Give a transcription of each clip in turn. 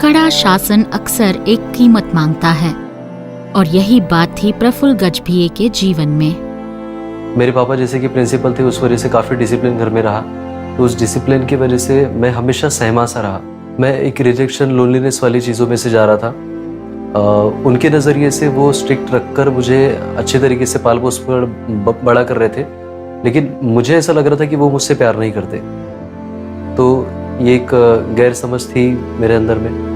कड़ा शासन अक्सर एक कीमत मांगता है और यही बात थी प्रफुल्ल गजभिये के जीवन में। मेरे पापा जैसे कि प्रिंसिपल थे, उस वजह से काफ़ी डिसिप्लिन घर में रहा। तो उस डिसिप्लिन की वजह से मैं हमेशा सहमा सा रहा। मैं एक रिजेक्शन, लोनलीनेस वाली चीज़ों में से जा रहा था। उनके नज़रिए से वो स्ट्रिक्ट रखकर मुझे अच्छे तरीके से पाल पोस कर बड़ा कर रहे थे, लेकिन मुझे ऐसा लग रहा था कि वो मुझसे प्यार नहीं करते। तो ये एक गैर समझ थी मेरे अंदर में।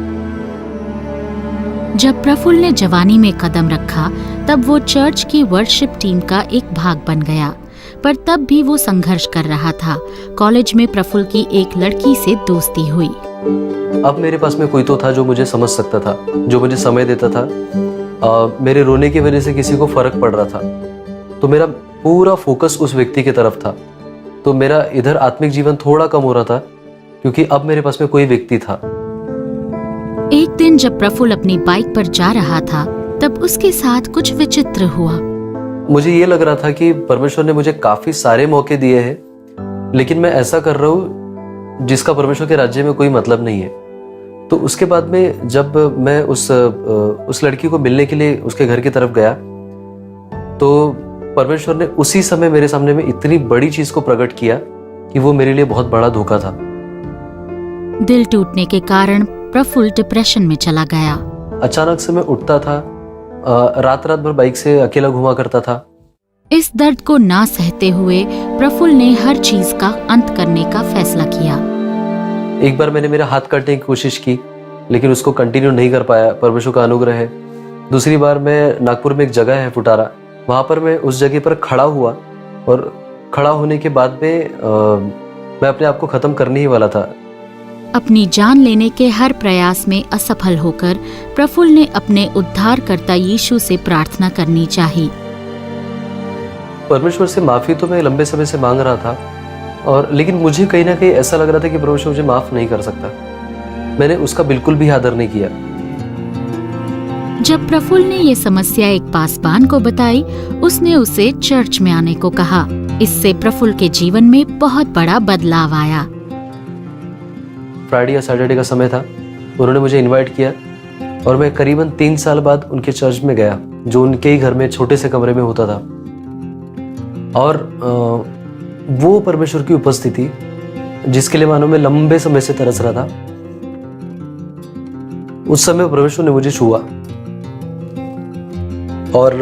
जब प्रफुल्ल ने जवानी में कदम रखा तब वो चर्च की वर्शिप टीम का एक भाग बन गया, पर तब भी वो संघर्ष कर रहा था। कॉलेज में प्रफुल्ल की एक लड़की से दोस्ती हुई। अब मेरे पास में कोई तो था जो मुझे समझ सकता था, जो मुझे समय देता था। मेरे रोने की वजह से किसी को फर्क पड़ रहा था, तो मेरा पूरा फोकस उस व्यक्ति की तरफ था। तो मेरा इधर आत्मिक जीवन थोड़ा कम हो रहा था, क्योंकि अब मेरे पास में कोई व्यक्ति था। एक दिन जब प्रफुल्ल अपनी बाइक पर जा रहा था तब उसके साथ कुछ विचित्र हुआ। मुझे ये लग रहा था कि परमेश्वर ने मुझे काफी सारे मौके दिए हैं, लेकिन मैं ऐसा कर रहा हूँ जिसका परमेश्वर के राज्य में कोई मतलब नहीं है। तो उसके बाद में जब मैं उस लड़की को मिलने के लिए उसके घर की तरफ गया, तो परमेश्वर ने उसी समय मेरे सामने में इतनी बड़ी चीज को प्रकट किया कि वो मेरे लिए बहुत बड़ा धोखा था। दिल टूटने के कारण प्रफुल्ल डिप्रेशन में चला गया। अचानक से मैं उठता था, रात भर बाइक से अकेला घुमा करता था। इस दर्द को ना सहते हुए प्रफुल्ल ने हर चीज का अंत करने का फैसला किया। एक बार मैंने मेरा हाथ काटने की कोशिश की, लेकिन उसको कंटिन्यू नहीं कर पाया, परमेश्वर का अनुग्रह है। दूसरी बार मैं नागपुर में एक जगह है फुटारा, वहां पर मैं उस जगह पर खड़ा हुआ, और खड़ा होने के बाद में मैं अपने आप को खत्म करने ही वाला था। अपनी जान लेने के हर प्रयास में असफल होकर प्रफुल्ल ने अपने उद्धारकर्ता यीशु से प्रार्थना करनी चाहिए। परमेश्वर से माफी तो मैं लंबे समय से मांग रहा था, और लेकिन मुझे कहीं ना कहीं ऐसा लग रहा था कि परमेश्वर मुझे माफ नहीं कर सकता। मैंने उसका बिल्कुल भी आदर नहीं किया। जब प्रफुल्ल ने ये समस्या एक पासबान को बताई, उसने उसे चर्च में आने को कहा। इससे प्रफुल्ल के जीवन में बहुत बड़ा बदलाव आया। फ्राइडे या सैटरडे का समय था, उन्होंने मुझे इनवाइट किया, और मैं करीबन 3 साल बाद उनके चर्च में गया, जो उनके ही घर में छोटे से कमरे में होता था। और वो परमेश्वर की उपस्थिति जिसके लिए मानो मैं लंबे समय से तरस रहा था, उस समय परमेश्वर ने मुझे छुआ। और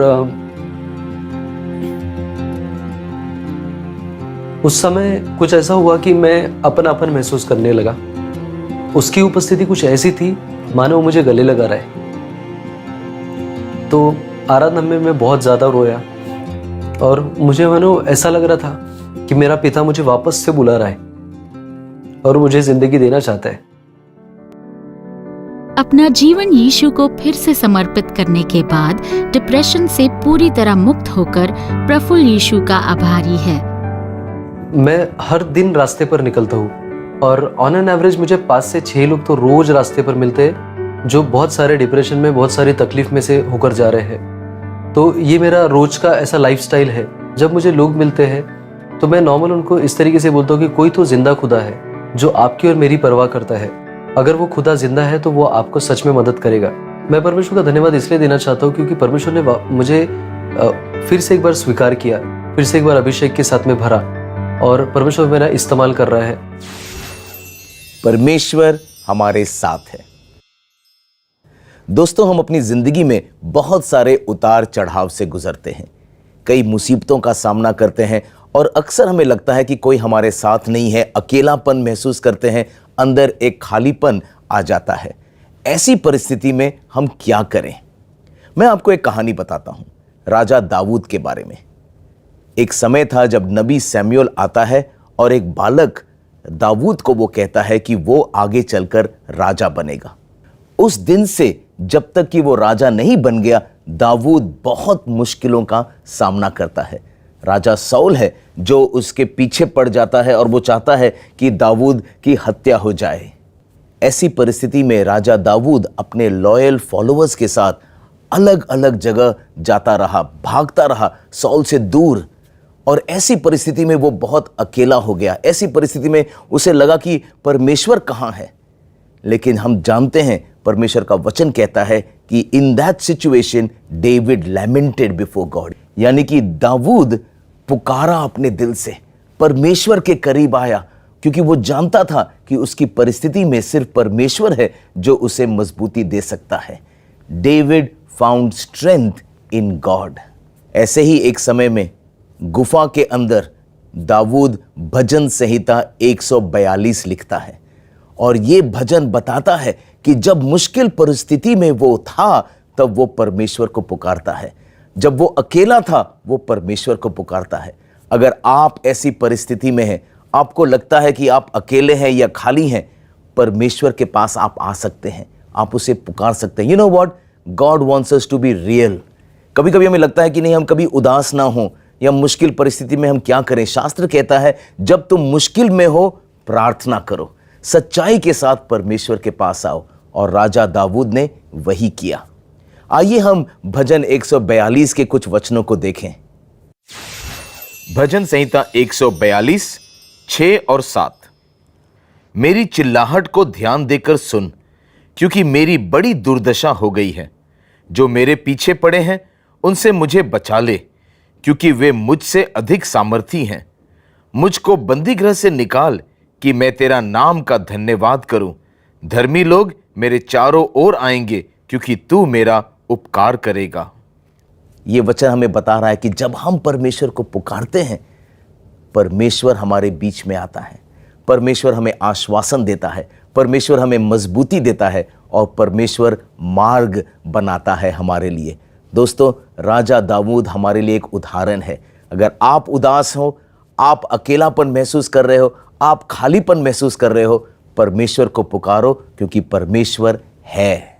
उस समय कुछ ऐसा हुआ कि मैं अपनापन महसूस करने लगा। उसकी उपस्थिति कुछ ऐसी थी मानो मुझे गले लगा रहा है। तो आराधना में मैं बहुत ज्यादा रोया, और मुझे मानो ऐसा लग रहा था कि मेरा पिता मुझे वापस से बुला रहा है और मुझे जिंदगी देना चाहता है। अपना जीवन यीशु को फिर से समर्पित करने के बाद डिप्रेशन से पूरी तरह मुक्त होकर प्रफुल्ल यीशु का आभारी है। मैं हर दिन रास्ते पर निकलता हूँ, और ऑन एन एवरेज मुझे 5 से 6 लोग तो रोज रास्ते पर मिलते हैं, जो बहुत सारे डिप्रेशन में, बहुत सारी तकलीफ में से होकर जा रहे हैं। तो ये मेरा रोज का ऐसा लाइफस्टाइल है। जब मुझे लोग मिलते हैं तो मैं नॉर्मल उनको इस तरीके से बोलता हूँ कि कोई तो जिंदा खुदा है जो आपकी और मेरी परवाह करता है। अगर वो खुदा जिंदा है तो वो आपको सच में मदद करेगा। मैं परमेश्वर का धन्यवाद इसलिए देना चाहता हूँ क्योंकि परमेश्वर ने मुझे फिर से एक बार स्वीकार किया, फिर से एक बार अभिषेक के साथ में भरा, और परमेश्वर मेरा इस्तेमाल कर रहा है। परमेश्वर हमारे साथ है। दोस्तों, हम अपनी जिंदगी में बहुत सारे उतार चढ़ाव से गुजरते हैं, कई मुसीबतों का सामना करते हैं, और अक्सर हमें लगता है कि कोई हमारे साथ नहीं है, अकेलापन महसूस करते हैं, अंदर एक खालीपन आ जाता है। ऐसी परिस्थिति में हम क्या करें? मैं आपको एक कहानी बताता हूं, राजा दाऊद के बारे में। एक समय था जब नबी सैमुअल आता है और एक बालक दाऊद को वो कहता है कि वो आगे चलकर राजा बनेगा। उस दिन से जब तक कि वो राजा नहीं बन गया, दाऊद बहुत मुश्किलों का सामना करता है। राजा साउल है जो उसके पीछे पड़ जाता है और वो चाहता है कि दाऊद की हत्या हो जाए। ऐसी परिस्थिति में राजा दाऊद अपने लॉयल फॉलोअर्स के साथ अलग अलग जगह जाता रहा, भागता रहा साउल से दूर, और ऐसी परिस्थिति में वो बहुत अकेला हो गया। ऐसी परिस्थिति में उसे लगा कि परमेश्वर कहाँ है, लेकिन हम जानते हैं परमेश्वर का वचन कहता है कि in that situation David lamented before God, यानी कि दाऊद पुकारा अपने दिल से, परमेश्वर के करीब आया, क्योंकि वो जानता था कि उसकी परिस्थिति में सिर्फ परमेश्वर है जो उसे मजबूती दे सकता है। David found strength in God. ऐसे ही एक समय में गुफा के अंदर दाऊद भजन संहिता 142 लिखता है, और ये भजन बताता है कि जब मुश्किल परिस्थिति में वो था तब वो परमेश्वर को पुकारता है, जब वो अकेला था वो परमेश्वर को पुकारता है। अगर आप ऐसी परिस्थिति में हैं, आपको लगता है कि आप अकेले हैं या खाली हैं, परमेश्वर के पास आप आ सकते हैं, आप उसे पुकार सकते हैं। You know what, God wants us to be real. कभी कभी हमें लगता है कि नहीं, हम कभी उदास ना हो या मुश्किल परिस्थिति में हम क्या करें। शास्त्र कहता है जब तुम मुश्किल में हो प्रार्थना करो, सच्चाई के साथ परमेश्वर के पास आओ, और राजा दाऊद ने वही किया। आइए हम भजन 142 के कुछ वचनों को देखें। भजन संहिता 142 6 और 7। मेरी चिल्लाहट को ध्यान देकर सुन, क्योंकि मेरी बड़ी दुर्दशा हो गई है। जो मेरे पीछे पड़े हैं उनसे मुझे बचा ले, क्योंकि वे मुझसे अधिक सामर्थी हैं। मुझको बंदीगृह से निकाल कि मैं तेरा नाम का धन्यवाद करूं। धर्मी लोग मेरे चारों ओर आएंगे, क्योंकि तू मेरा उपकार करेगा। ये वचन हमें बता रहा है कि जब हम परमेश्वर को पुकारते हैं, परमेश्वर हमारे बीच में आता है, परमेश्वर हमें आश्वासन देता है, परमेश्वर हमें मजबूती देता है, और परमेश्वर मार्ग बनाता है हमारे लिए। दोस्तों, राजा दाऊद हमारे लिए एक उदाहरण है। अगर आप उदास हो, आप अकेलापन महसूस कर रहे हो, आप खालीपन महसूस कर रहे हो, परमेश्वर को पुकारो, क्योंकि परमेश्वर है।